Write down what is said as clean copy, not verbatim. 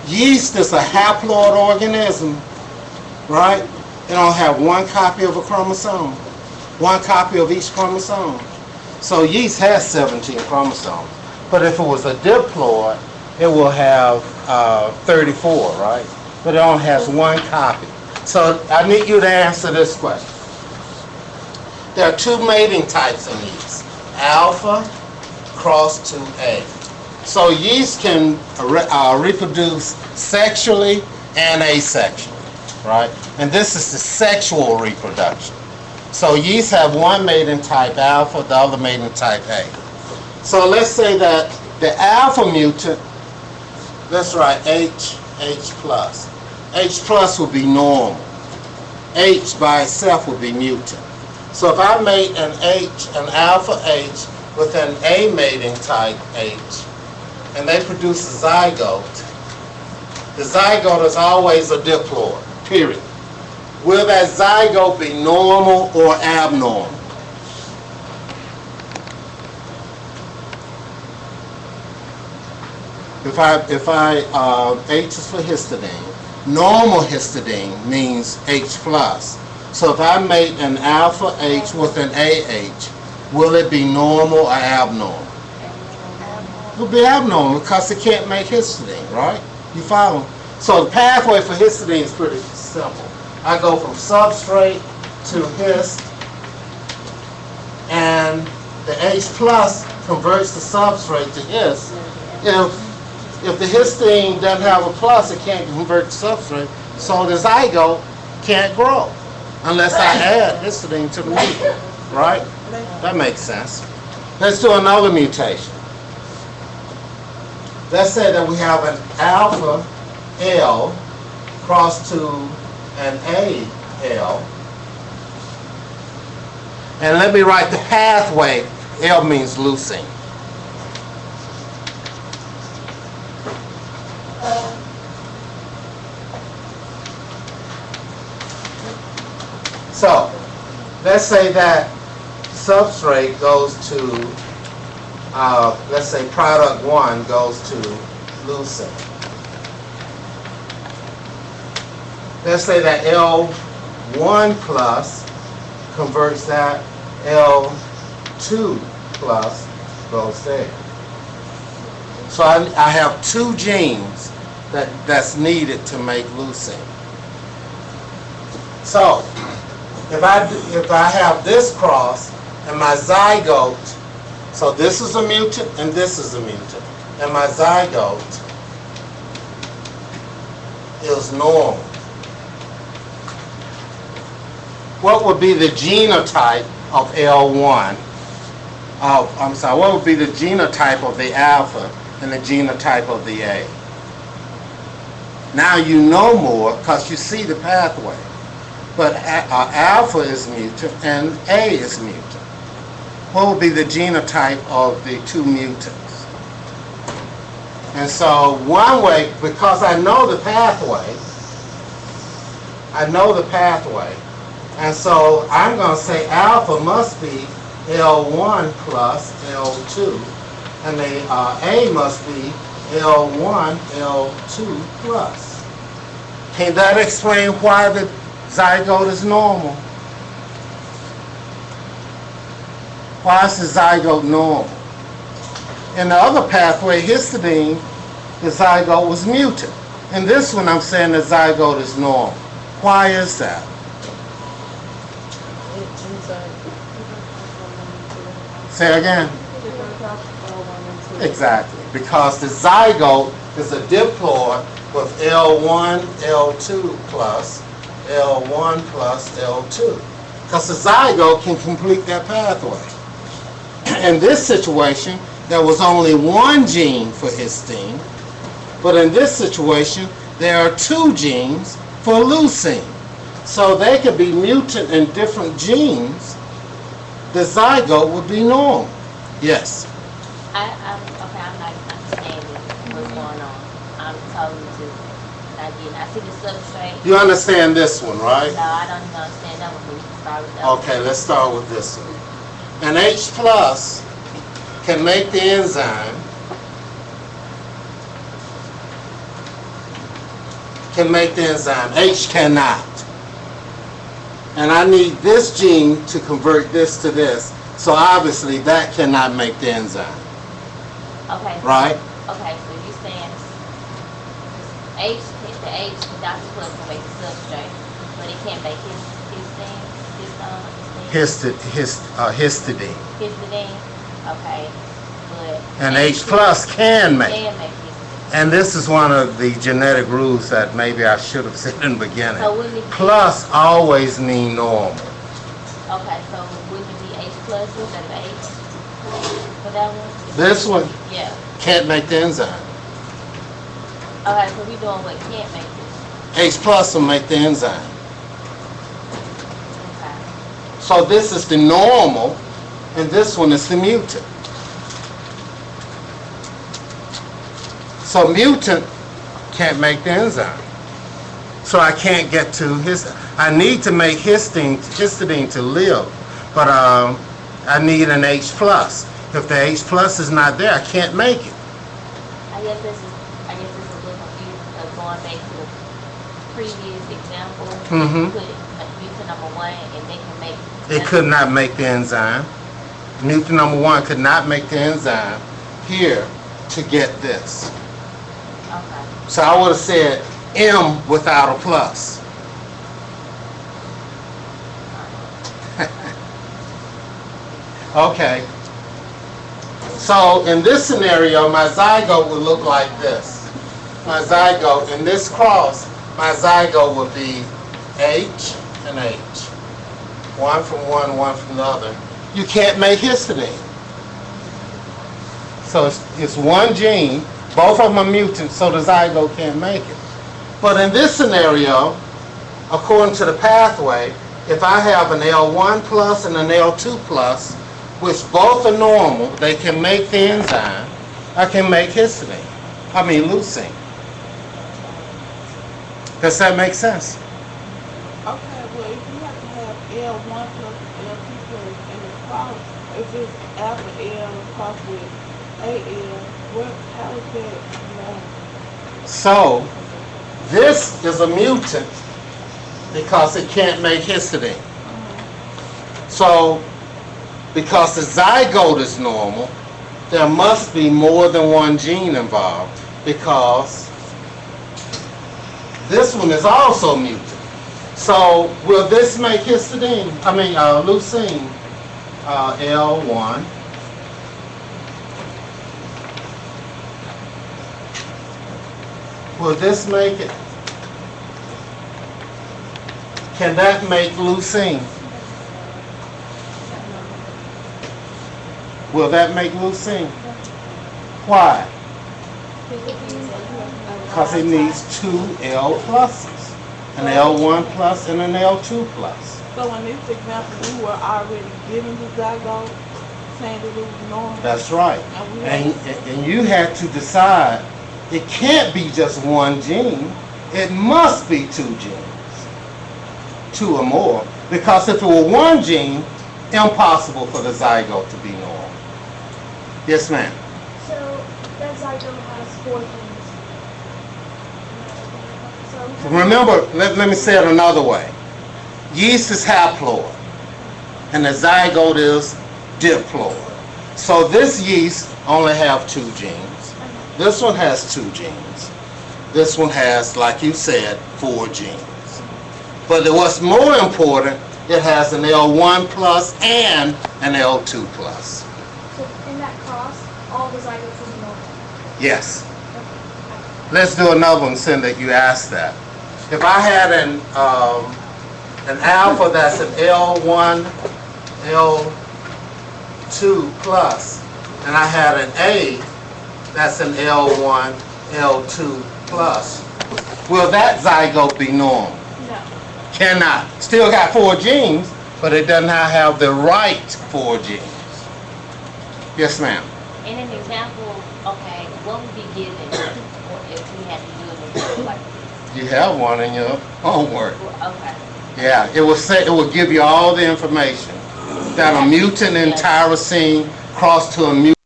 Yeast is a haploid organism, right? It don't have one copy of a chromosome, one copy of each chromosome. So yeast has 17 chromosomes. But if it was a diploid, it will have 34, right? But it only has one copy. So I need you to answer this question. There are two mating types in yeast, alpha cross to A. So yeast can reproduce sexually and asexually, right? And this is the sexual reproduction. So yeast have one mating type alpha, the other mating type A. So let's say that the alpha mutant, let's write H plus. H plus will be normal. H by itself will be mutant. So if I mate an alpha H with an A mating type H, and they produce a zygote, the zygote is always a diploid, period. Will that zygote be normal or abnormal? H is for histidine. Normal histidine means H plus. So if I mate an alpha H with an AH, will it be normal or abnormal? It will be abnormal because it can't make histidine, right? You follow? So the pathway for histidine is pretty simple. I go from substrate to hist, and the H plus converts the substrate to hist. If the histidine doesn't have a plus, it can't convert to substrate, so the zygote can't grow unless I add histidine to the mutant, right? That makes sense. Let's do another mutation. Let's say that we have an alpha L cross to an A L. And let me write the pathway. L means leucine. So, let's say that substrate goes to, let's say product 1 goes to leucine. Let's say that L1 plus converts that, L2 plus goes there. So I have two genes that's needed to make leucine. So, if I have this cross and my zygote, so this is a mutant and this is a mutant, and my zygote is normal, what would be the genotype of L1? What would be the genotype of the alpha and the genotype of the A? Now you know more because you see the pathway. But alpha is mutant and A is mutant. What would be the genotype of the two mutants? And so one way, because I know the pathway, and so I'm going to say alpha must be L1 plus L2, and the A must be L1, L2 plus. Can that explain why the zygote is normal? Why is the zygote normal? In the other pathway, histidine, the zygote was mutant. In this one, I'm saying the zygote is normal. Why is that? Say again. Exactly, because the zygote is a diploid with L1, L2 plus, L1 plus L2. Because the zygote can complete that pathway. In this situation, there was only one gene for histidine, but in this situation, there are two genes for leucine. So they could be mutant in different genes. The zygote would be normal. Yes? I'm not understanding what's going on. I'm totally just not getting. I see the substrate. You understand this one, right? No, I don't even understand that one. We can start with that one. Okay, let's start with this one. An H plus can make the enzyme can make the enzyme. H cannot. And I need this gene to convert this to this. So obviously that cannot make the enzyme. Okay. Right? Okay, so you're saying H, the H, the Dr. Plus can make the substrate, but it can't make Histidine. histidine. Okay, but And H plus can make. Can make histidine. And this is one of the genetic rules that maybe I should have said in the beginning. So wouldn't it be, Plus always mean normal. okay, so wouldn't it be H plus instead of H for that one? This one Yeah. can't make the enzyme. Okay, so we doing what can't make it. H plus will make the enzyme. Okay. So this is the normal, and this one is the mutant. So mutant can't make the enzyme. So I can't get to I need to make histidine to live, but I need an H plus. If the H plus is not there, I can't make it. I guess this is a little confusing because going back to the previous example, Mhm. put mutant number 1 and they can make It could not make the enzyme. Mutant number 1 could not make the enzyme here to get this. Okay. So I would have said M without a plus. Okay. So in this scenario, my zygote would look like this. My zygote, in this cross, my zygote would be H and H. One from one, one from the other. You can't make histidine. So it's one gene, both of them are mutants, so the zygote can't make it. But in this scenario, according to the pathway, if I have an L1 plus and an L2 plus, which both are normal, they can make the enzyme, I can make histidine. I mean leucine. Does that make sense? Okay, well, if you have to have L1 plus L2 plus in the cross, if it's alpha L crossed with AL, how is that normal? So, this is a mutant because it can't make histidine. So, because the zygote is normal, there must be more than one gene involved because this one is also mutant. So, will this make histidine? I mean, leucine, L1. Will this make it? Can that make leucine? Will that make leucine? Why? Because it needs two L pluses, an L1 plus and an L2 plus. So in this example, we were already given the zygote, saying that it was normal. That's right. And you had to decide, it can't be just one gene, it must be two genes, two or more. Because if it were one gene, impossible for the zygote to be normal. Yes, ma'am. So that zygote has 4 genes. So Remember, let me say it another way. Yeast is haploid, and the zygote is diploid. So this yeast only have 2 genes. This one has 2 genes. This one has, like you said, 4 genes. But what's more important, it has an L1 plus and an L2 plus. So in that cross, all the zygotes will be normal. Yes. Let's do another one, Cindy, you asked that. If I had an alpha that's an L1, L2 plus, and I had an A that's an L1, L2 plus, will that zygote be normal? No. Cannot. Still got 4 genes, but it does not have the right 4 genes. Yes, ma'am. In an example, okay, what would be given if we had to do an example like this? You have one in your homework. Okay. Yeah, it will give you all the information that a mutant in tyrosine crossed to a mutant